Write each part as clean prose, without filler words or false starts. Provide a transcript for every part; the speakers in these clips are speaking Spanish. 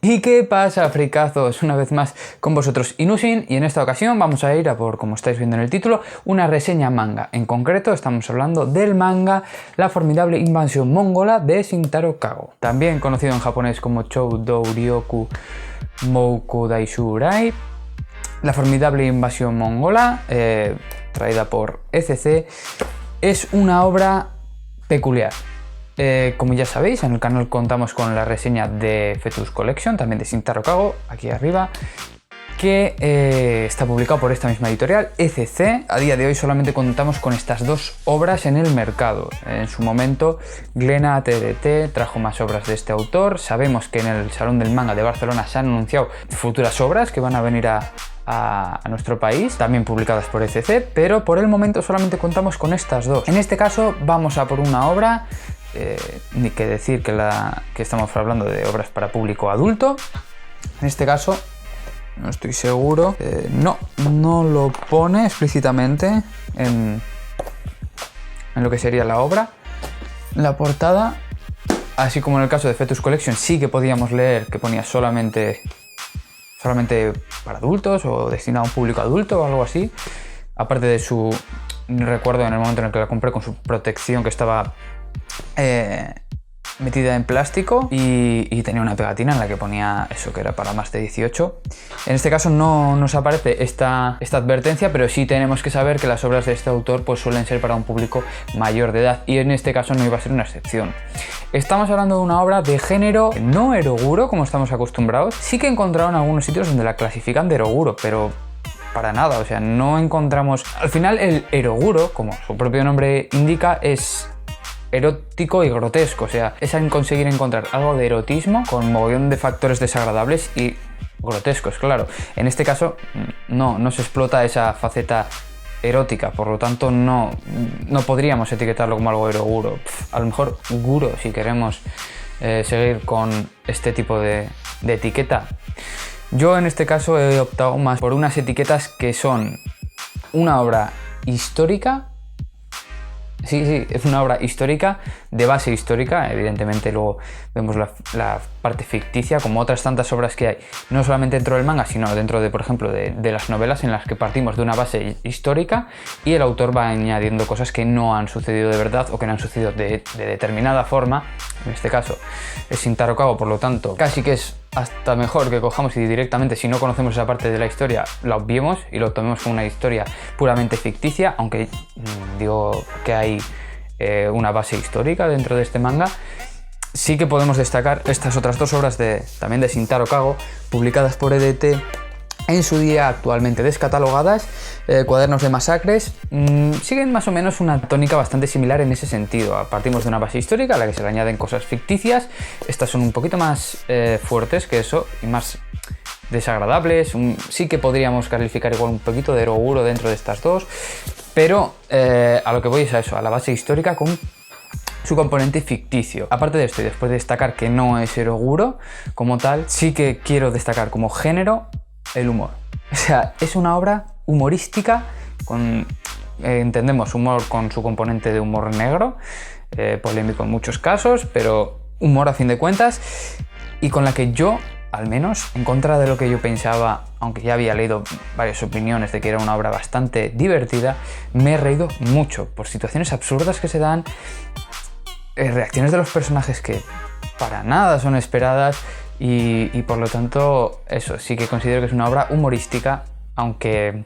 ¿Y qué pasa, fricazos? Una vez más con vosotros Inusin, y en esta ocasión vamos a ir a por, como estáis viendo en el título, una reseña manga. En concreto estamos hablando del manga La formidable invasión mongola de Shintaro Kago, también conocido en japonés como Choudou Ryoku Moukou Daishurai. La formidable invasión mongola, traída por ECC, es una obra peculiar. Como ya sabéis, en el canal contamos con la reseña de Fetus Collection, también de Shintaro Kago, aquí arriba, que está publicado por esta misma editorial, ECC. A día de hoy solamente contamos con estas dos obras en el mercado. En su momento, Glénat TDT trajo más obras de este autor. Sabemos que en el Salón del Manga de Barcelona se han anunciado futuras obras que van a venir a nuestro país, también publicadas por ECC, pero por el momento solamente contamos con estas dos. En este caso vamos a por una obra, ni que decir que estamos hablando de obras para público adulto. En este caso, no estoy seguro, no lo pone explícitamente en lo que sería la obra. La portada, así como en el caso de Fetus Collection, sí que podíamos leer que ponía solamente para adultos o destinado a un público adulto o algo así. Aparte de su, recuerdo en el momento en el que la compré, con su protección que estaba metida en plástico y tenía una pegatina en la que ponía eso, que era para más de 18. En este caso no nos aparece esta advertencia, pero sí tenemos que saber que las obras de este autor pues suelen ser para un público mayor de edad, y en este caso no iba a ser una excepción. Estamos hablando de una obra de género no eroguro, como estamos acostumbrados. Sí que encontraron algunos sitios donde la clasifican de eroguro, pero para nada, o sea, no encontramos... Al final el eroguro, como su propio nombre indica, es erótico y grotesco, o sea, es en conseguir encontrar algo de erotismo con mogollón de factores desagradables y grotescos, claro. En este caso no se explota esa faceta erótica, por lo tanto no podríamos etiquetarlo como algo eroguro. A lo mejor guro, si queremos seguir con este tipo de etiqueta. Yo en este caso he optado más por unas etiquetas que son una obra histórica. Sí, es una obra histórica, de base histórica. Evidentemente luego vemos la parte ficticia, como otras tantas obras que hay, no solamente dentro del manga, sino dentro de, por ejemplo, de las novelas, en las que partimos de una base histórica y el autor va añadiendo cosas que no han sucedido de verdad o que no han sucedido de determinada forma. En este caso es Shintaro Kago, por lo tanto casi que es hasta mejor que cojamos y directamente, si no conocemos esa parte de la historia, la obviemos y lo tomemos como una historia puramente ficticia, aunque digo que hay una base histórica dentro de este manga. Sí que podemos destacar estas otras dos obras también de Shintaro Kago, publicadas por EDT en su día, actualmente descatalogadas. Cuadernos de masacres siguen más o menos una tónica bastante similar en ese sentido. Partimos de una base histórica a la que se le añaden cosas ficticias. Estas son un poquito más fuertes que eso y más desagradables. Sí que podríamos calificar igual un poquito de eroguro dentro de estas dos, pero a lo que voy es a eso, a la base histórica con su componente ficticio. Aparte de esto, y después de destacar que no es eroguro como tal, sí que quiero destacar como género el humor. O sea, es una obra humorística con, entendemos humor con su componente de humor negro, polémico en muchos casos, pero humor a fin de cuentas, y con la que yo, al menos, en contra de lo que yo pensaba, aunque ya había leído varias opiniones de que era una obra bastante divertida, me he reído mucho por situaciones absurdas que se dan, reacciones de los personajes que para nada son esperadas, y por lo tanto eso, sí que considero que es una obra humorística, aunque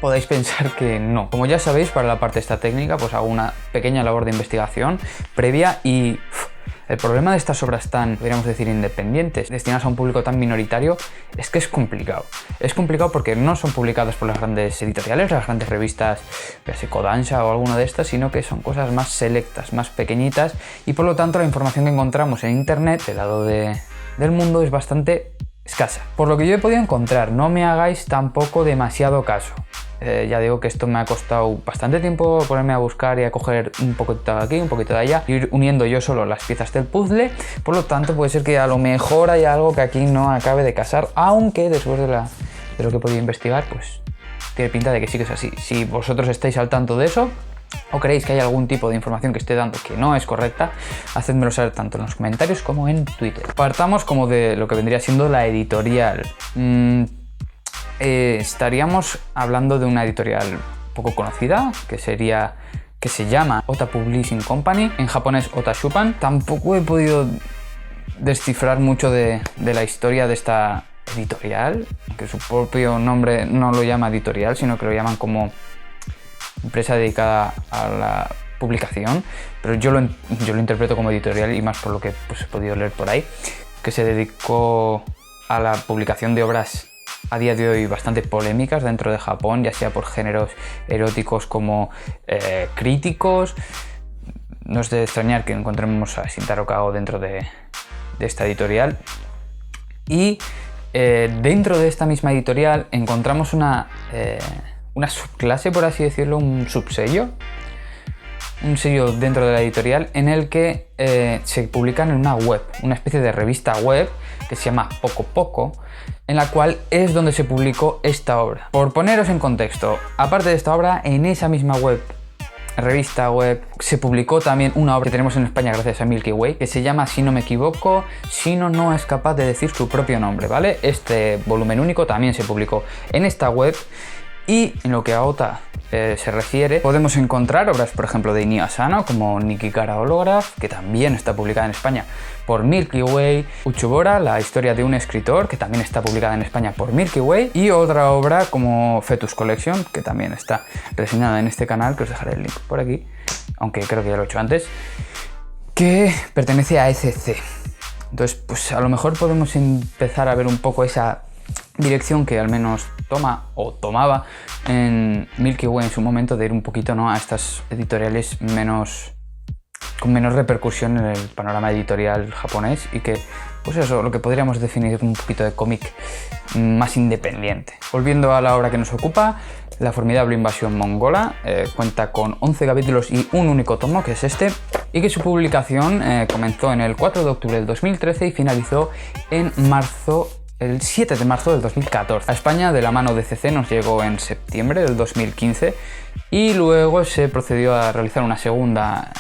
podáis pensar que no. Como ya sabéis, para la parte esta técnica pues hago una pequeña labor de investigación previa, y el problema de estas obras tan, podríamos decir, independientes, destinadas a un público tan minoritario, es que es complicado. Es complicado porque no son publicadas por las grandes editoriales, las grandes revistas, Kodansha o alguna de estas, sino que son cosas más selectas, más pequeñitas, y por lo tanto la información que encontramos en internet del lado del mundo es bastante escasa. Por lo que yo he podido encontrar, no me hagáis tampoco demasiado caso. Ya digo que esto me ha costado bastante tiempo ponerme a buscar y a coger un poquito de aquí, un poquito de allá, ir uniendo yo solo las piezas del puzzle. Por lo tanto, puede ser que a lo mejor haya algo que aquí no acabe de casar, aunque después de lo que he podido investigar, pues tiene pinta de que sí que es así. Si vosotros estáis al tanto de eso, o creéis que hay algún tipo de información que esté dando que no es correcta, hacedmelo saber tanto en los comentarios como en Twitter. Partamos como de lo que vendría siendo la editorial. Estaríamos hablando de una editorial poco conocida, que se llama Ota Publishing Company, en japonés Ota Shupan. Tampoco he podido descifrar mucho de la historia de esta editorial, que su propio nombre no lo llama editorial, sino que lo llaman como empresa dedicada a la publicación, pero yo lo interpreto como editorial, y más por lo que pues, he podido leer por ahí, que se dedicó a la publicación de obras a día de hoy bastante polémicas dentro de Japón, ya sea por géneros eróticos como críticos. No es de extrañar que encontremos a Shintaro Kago dentro de esta editorial. Y dentro de esta misma editorial encontramos una subclase, por así decirlo, un subsello, un sello dentro de la editorial en el que se publican en una web, una especie de revista web que se llama Poco Poco, en la cual es donde se publicó esta obra. Por poneros en contexto, aparte de esta obra, en esa misma revista web, se publicó también una obra que tenemos en España gracias a Milky Way, que se llama, si no me equivoco, Shino no es capaz de decir su propio nombre, ¿vale? Este volumen único también se publicó en esta web. Y en lo que a Ota se refiere, podemos encontrar obras, por ejemplo, de Inio Asano, como Nikikara Holograph, que también está publicada en España por Milky Way, Uchibora, la historia de un escritor, que también está publicada en España por Milky Way, y otra obra como Fetus Collection, que también está reseñada en este canal, que os dejaré el link por aquí, aunque creo que ya lo he hecho antes, que pertenece a ECC. Entonces, pues a lo mejor podemos empezar a ver un poco esa dirección que al menos tomaba en Milky Way en su momento, de ir un poquito, ¿no?, a estas editoriales con menos repercusión en el panorama editorial japonés, y que, pues eso, lo que podríamos definir un poquito de cómic más independiente. Volviendo a la obra que nos ocupa, La formidable invasión mongola, cuenta con 11 capítulos y un único tomo, que es este, y que su publicación comenzó en el 4 de octubre del 2013 y finalizó en el 7 de marzo del 2014. A España, de la mano de CC, nos llegó en septiembre del 2015, y luego se procedió a realizar una segunda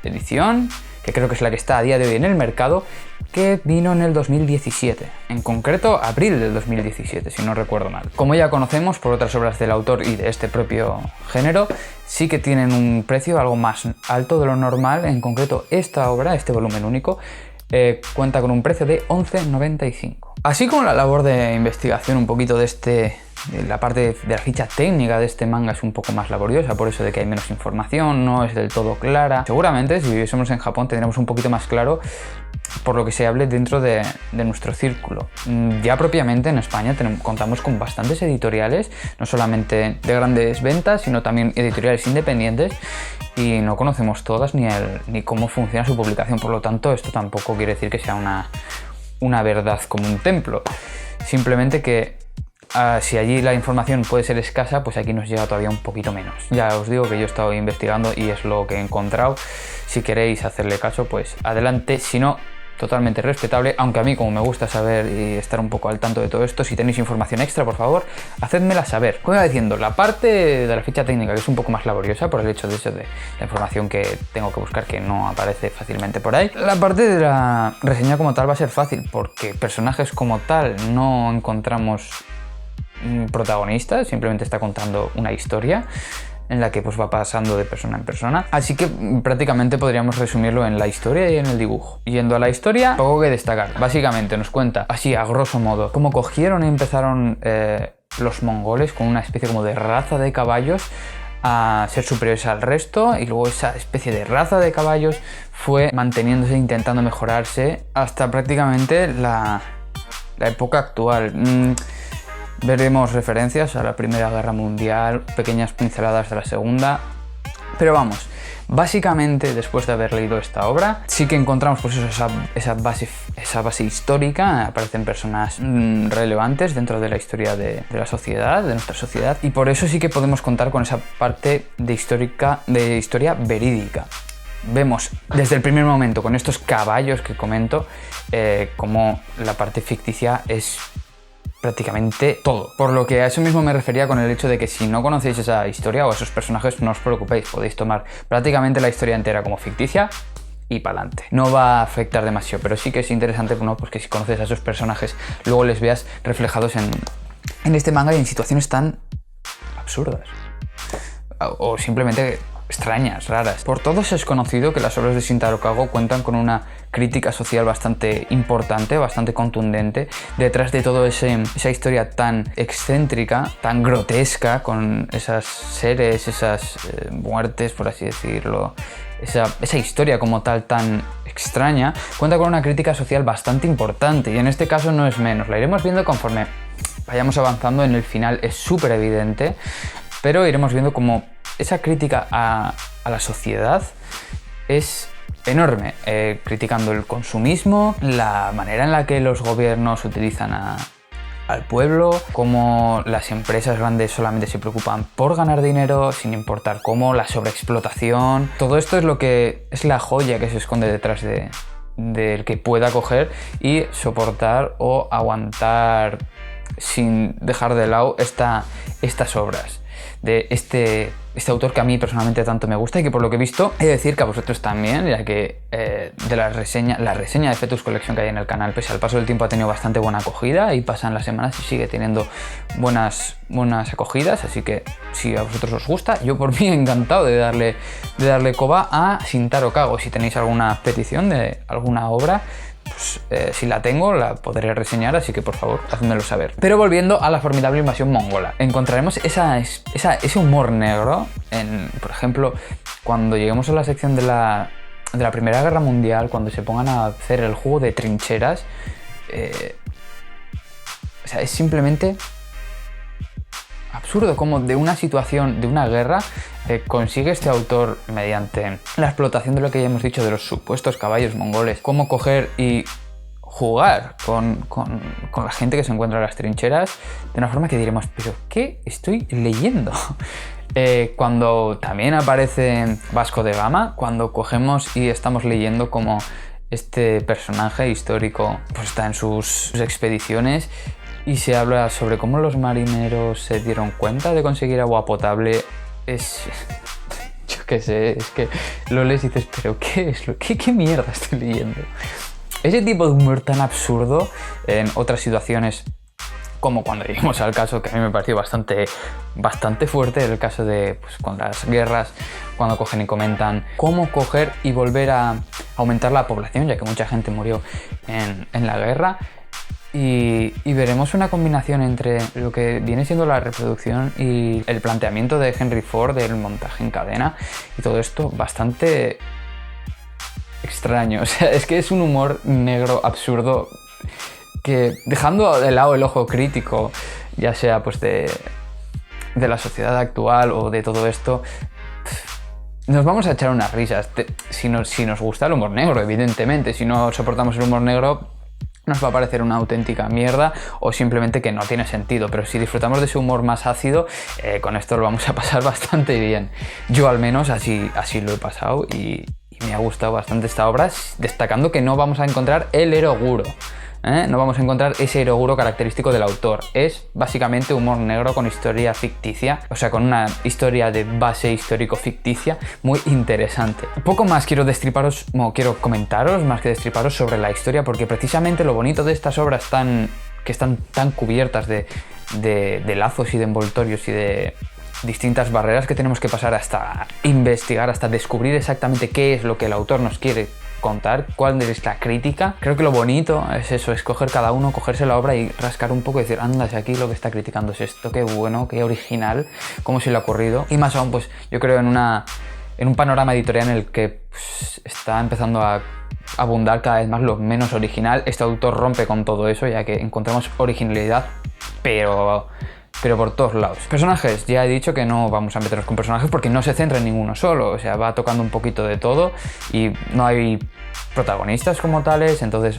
edición, que creo que es la que está a día de hoy en el mercado, que vino en el 2017, en concreto abril del 2017, si no recuerdo mal. Como ya conocemos por otras obras del autor y de este propio género, sí que tienen un precio algo más alto de lo normal. En concreto, esta obra, este volumen único, cuenta con un precio de 11,95. Así como la labor de investigación un poquito de la parte de la ficha técnica de este manga es un poco más laboriosa, por eso de que hay menos información, no es del todo clara. Seguramente si viviésemos en Japón tendríamos un poquito más claro por lo que se hable dentro de nuestro círculo. Ya propiamente en España contamos con bastantes editoriales, no solamente de grandes ventas, sino también editoriales independientes, y no conocemos todas ni cómo funciona su publicación. Por lo tanto, esto tampoco quiere decir que sea una verdad como un templo. Simplemente que si allí la información puede ser escasa, pues aquí nos llega todavía un poquito menos. Ya os digo que yo he estado investigando y es lo que he encontrado. Si queréis hacerle caso, pues adelante. Si no, totalmente respetable, aunque a mí, como me gusta saber y estar un poco al tanto de todo esto, si tenéis información extra, por favor, hacédmela saber. Como iba diciendo, la parte de la ficha técnica, que es un poco más laboriosa por el hecho de la información que tengo que buscar, que no aparece fácilmente por ahí. La parte de la reseña como tal va a ser fácil, porque personajes como tal no encontramos protagonistas, simplemente está contando una historia en la que pues va pasando de persona en persona, así que prácticamente podríamos resumirlo en la historia y en el dibujo. Yendo a la historia, poco que destacar. Básicamente nos cuenta, así a grosso modo, cómo cogieron y empezaron los mongoles con una especie como de raza de caballos a ser superiores al resto, y luego esa especie de raza de caballos fue manteniéndose, intentando mejorarse hasta prácticamente la época actual. Veremos referencias a la Primera Guerra Mundial, pequeñas pinceladas de la Segunda, pero vamos, básicamente después de haber leído esta obra sí que encontramos pues eso, esa base histórica. Aparecen personas relevantes dentro de la historia de la sociedad, de nuestra sociedad, y por eso sí que podemos contar con esa parte de historia verídica. Vemos desde el primer momento con estos caballos que comento, cómo la parte ficticia es prácticamente todo. Por lo que a eso mismo me refería con el hecho de que si no conocéis esa historia o esos personajes, no os preocupéis, podéis tomar prácticamente la historia entera como ficticia y para adelante. No va a afectar demasiado, pero sí que es interesante, ¿no? Pues que si conoces a esos personajes, luego les veas reflejados en este manga y en situaciones tan absurdas o simplemente extrañas, raras. Por todos es conocido que las obras de Shintaro Kago cuentan con una crítica social bastante importante, bastante contundente, detrás de toda esa historia tan excéntrica, tan grotesca, con esas seres, esas muertes, por así decirlo, esa historia como tal tan extraña, cuenta con una crítica social bastante importante, y en este caso no es menos. La iremos viendo conforme vayamos avanzando. En el final es súper evidente, pero iremos viendo como esa crítica a la sociedad es enorme, criticando el consumismo, la manera en la que los gobiernos utilizan al pueblo, cómo las empresas grandes solamente se preocupan por ganar dinero sin importar cómo, la sobreexplotación. Todo esto es lo que es la joya que se esconde detrás del que pueda coger y soportar o aguantar sin dejar de lado estas obras de este autor que a mí personalmente tanto me gusta y que por lo que he visto he de decir que a vosotros también, ya que de la reseña de Fetus Collection que hay en el canal, pese al paso del tiempo ha tenido bastante buena acogida y pasan las semanas y sigue teniendo buenas acogidas, así que si a vosotros os gusta, yo por mí encantado de darle coba a Shintaro Kago. Si tenéis alguna petición de alguna obra, pues si la tengo, la podré reseñar, así que por favor, házmelo saber. Pero volviendo a la formidable invasión mongola, encontraremos ese humor negro por ejemplo, cuando lleguemos a la sección de la Primera Guerra Mundial, cuando se pongan a hacer el juego de trincheras. O sea, es simplemente absurdo como de una situación, de una guerra, consigue este autor, mediante la explotación de lo que ya hemos dicho de los supuestos caballos mongoles, cómo coger y jugar con la gente que se encuentra en las trincheras de una forma que diremos, ¿pero qué estoy leyendo? Cuando también aparece Vasco de Gama, cuando cogemos y estamos leyendo como este personaje histórico pues está en sus expediciones y se habla sobre cómo los marineros se dieron cuenta de conseguir agua potable. Yo qué sé, es que lo lees y dices, ¿pero qué es qué mierda estoy leyendo? Ese tipo de humor tan absurdo en otras situaciones, como cuando llegamos al caso que a mí me pareció bastante fuerte, el caso de pues, con las guerras, cuando cogen y comentan cómo coger y volver a aumentar la población, ya que mucha gente murió en la guerra. Y veremos una combinación entre lo que viene siendo la reproducción y el planteamiento de Henry Ford del montaje en cadena, y todo esto bastante extraño. O sea, es que es un humor negro absurdo que, dejando de lado el ojo crítico, ya sea pues de la sociedad actual o de todo esto, nos vamos a echar unas risas si nos gusta el humor negro, evidentemente. Si no soportamos el humor negro, nos va a parecer una auténtica mierda o simplemente que no tiene sentido, pero si disfrutamos de ese humor más ácido, con esto lo vamos a pasar bastante bien. Yo al menos así lo he pasado y me ha gustado bastante esta obra, destacando que no vamos a encontrar el eroguro. No vamos a encontrar ese eroguro característico del autor. Es básicamente humor negro con historia ficticia, o sea, con una historia de base histórico ficticia muy interesante. Poco más quiero comentaros, más que destriparos sobre la historia, porque precisamente lo bonito de estas obras que están tan cubiertas de lazos y de envoltorios y de distintas barreras que tenemos que pasar hasta investigar, hasta descubrir exactamente qué es lo que el autor nos quiere contar, cuál es la crítica. Creo que lo bonito es eso, es coger cada uno, cogerse la obra y rascar un poco y decir, anda, si aquí lo que está criticando es esto, qué bueno, qué original, cómo se le ha ocurrido. Y más aún, pues yo creo en un panorama editorial en el que pues, está empezando a abundar cada vez más lo menos original. Este autor rompe con todo eso, ya que encontramos originalidad, pero por todos lados. Personajes, ya he dicho que no vamos a meternos con personajes porque no se centra en ninguno solo, o sea, va tocando un poquito de todo y no hay protagonistas como tales, entonces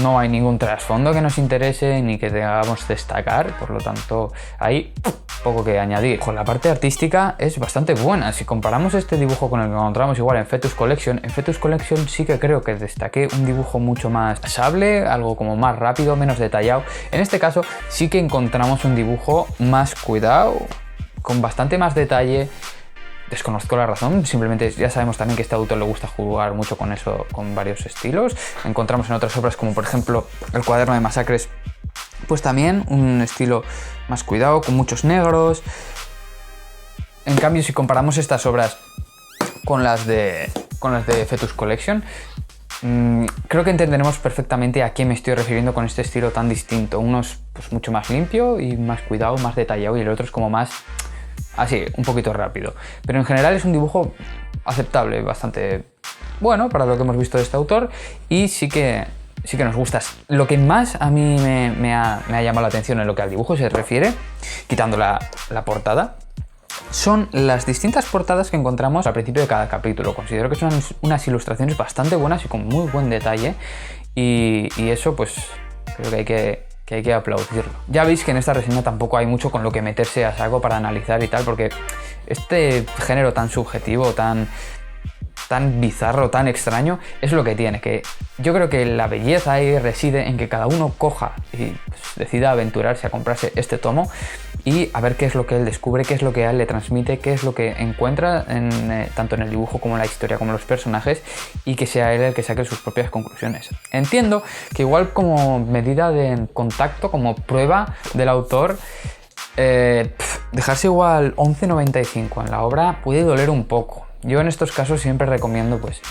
no hay ningún trasfondo que nos interese ni que tengamos destacar, por lo tanto hay poco que añadir. Con la parte artística es bastante buena. Si comparamos este dibujo con el que encontramos igual en Fetus Collection, sí que creo que destaqué un dibujo mucho más sable, algo como más rápido, menos detallado. En este caso sí que encontramos un dibujo más cuidado, con bastante más detalle. Desconozco la razón, simplemente ya sabemos también que a este autor le gusta jugar mucho con eso, con varios estilos. Encontramos en otras obras como por ejemplo El cuaderno de masacres, pues también un estilo más cuidado, con muchos negros. En cambio, si comparamos estas obras con las de Fetus Collection, creo que entenderemos perfectamente a qué me estoy refiriendo con este estilo tan distinto. Uno es pues mucho más limpio y más cuidado, más detallado, y el otro es como más así, un poquito rápido. Pero en general es un dibujo aceptable, bastante bueno para lo que hemos visto de este autor, y sí que nos gusta. Lo que más a mí me ha llamado la atención en lo que al dibujo se refiere, quitando la portada, son las distintas portadas que encontramos al principio de cada capítulo. Considero que son unas ilustraciones bastante buenas y con muy buen detalle, y eso pues creo que hay que aplaudirlo. Ya veis que en esta reseña tampoco hay mucho con lo que meterse a saco para analizar y tal, porque este género tan subjetivo, tan bizarro, tan extraño, es lo que tiene, que yo creo que la belleza ahí reside en que cada uno coja y pues, decida aventurarse a comprarse este tomo y a ver qué es lo que él descubre, qué es lo que a él le transmite, qué es lo que encuentra tanto en el dibujo como en la historia como en los personajes, y que sea él el que saque sus propias conclusiones. Entiendo que igual como medida de contacto, como prueba del autor, dejarse igual 11,95 en la obra puede doler un poco. Yo en estos casos siempre recomiendo pues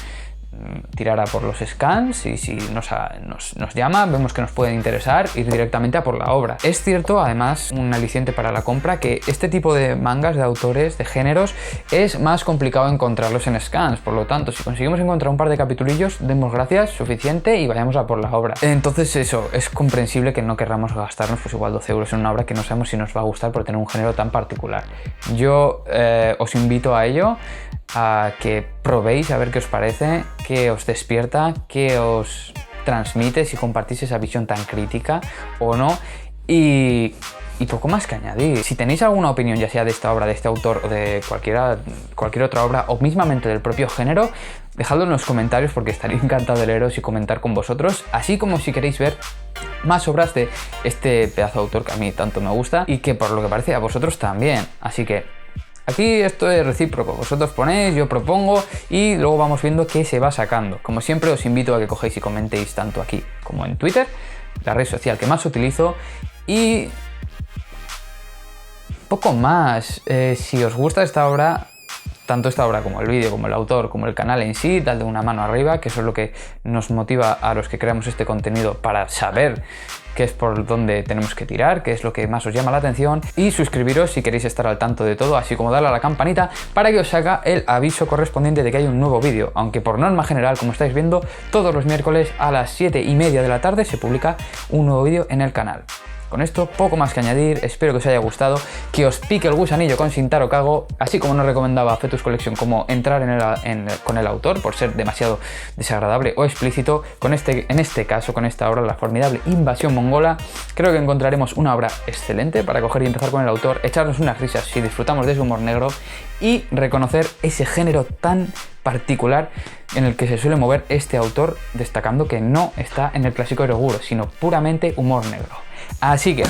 tirar a por los scans, y si nos llama, vemos que nos pueden interesar, ir directamente a por la obra. Es cierto, además, un aliciente para la compra, que este tipo de mangas de autores, de géneros, es más complicado encontrarlos en scans. Por lo tanto, si conseguimos encontrar un par de capitulillos, demos gracias, suficiente, y vayamos a por la obra. Entonces eso, es comprensible que no querramos gastarnos pues igual 12 euros en una obra que no sabemos si nos va a gustar por tener un género tan particular. Yo os invito a ello, a que probéis a ver qué os parece, qué os despierta, qué os transmite, si compartís esa visión tan crítica o no, y poco más que añadir. Si tenéis alguna opinión, ya sea de esta obra, de este autor o de cualquier otra obra, o mismamente del propio género, dejadlo en los comentarios, porque estaría encantado de leeros y comentar con vosotros, así como si queréis ver más obras de este pedazo de autor que a mí tanto me gusta y que por lo que parece a vosotros también. Así que aquí esto es recíproco, vosotros ponéis, yo propongo y luego vamos viendo qué se va sacando. Como siempre, os invito a que cogéis y comentéis tanto aquí como en Twitter, la red social que más utilizo, y poco más. Si os gusta esta obra, tanto esta obra como el vídeo, como el autor, como el canal en sí, dadle una mano arriba, que eso es lo que nos motiva a los que creamos este contenido, para saber qué es por donde tenemos que tirar, qué es lo que más os llama la atención, y suscribiros si queréis estar al tanto de todo, así como darle a la campanita para que os haga el aviso correspondiente de que hay un nuevo vídeo, aunque por norma general, como estáis viendo, todos los miércoles a las 7:30 de la tarde se publica un nuevo vídeo en el canal. Con esto, poco más que añadir, espero que os haya gustado, que os pique el gusanillo con Shintaro Kago, así como nos recomendaba Fetus Collection, como entrar con el autor por ser demasiado desagradable o explícito. En este caso, con esta obra, La formidable invasión mongola, creo que encontraremos una obra excelente para coger y empezar con el autor, echarnos unas risas si disfrutamos de su humor negro y reconocer ese género tan particular en el que se suele mover este autor, destacando que no está en el clásico eroguro, sino puramente humor negro. Así que,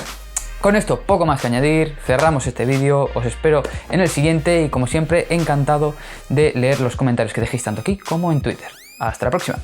con esto poco más que añadir, cerramos este vídeo, os espero en el siguiente y como siempre encantado de leer los comentarios que dejéis tanto aquí como en Twitter. Hasta la próxima.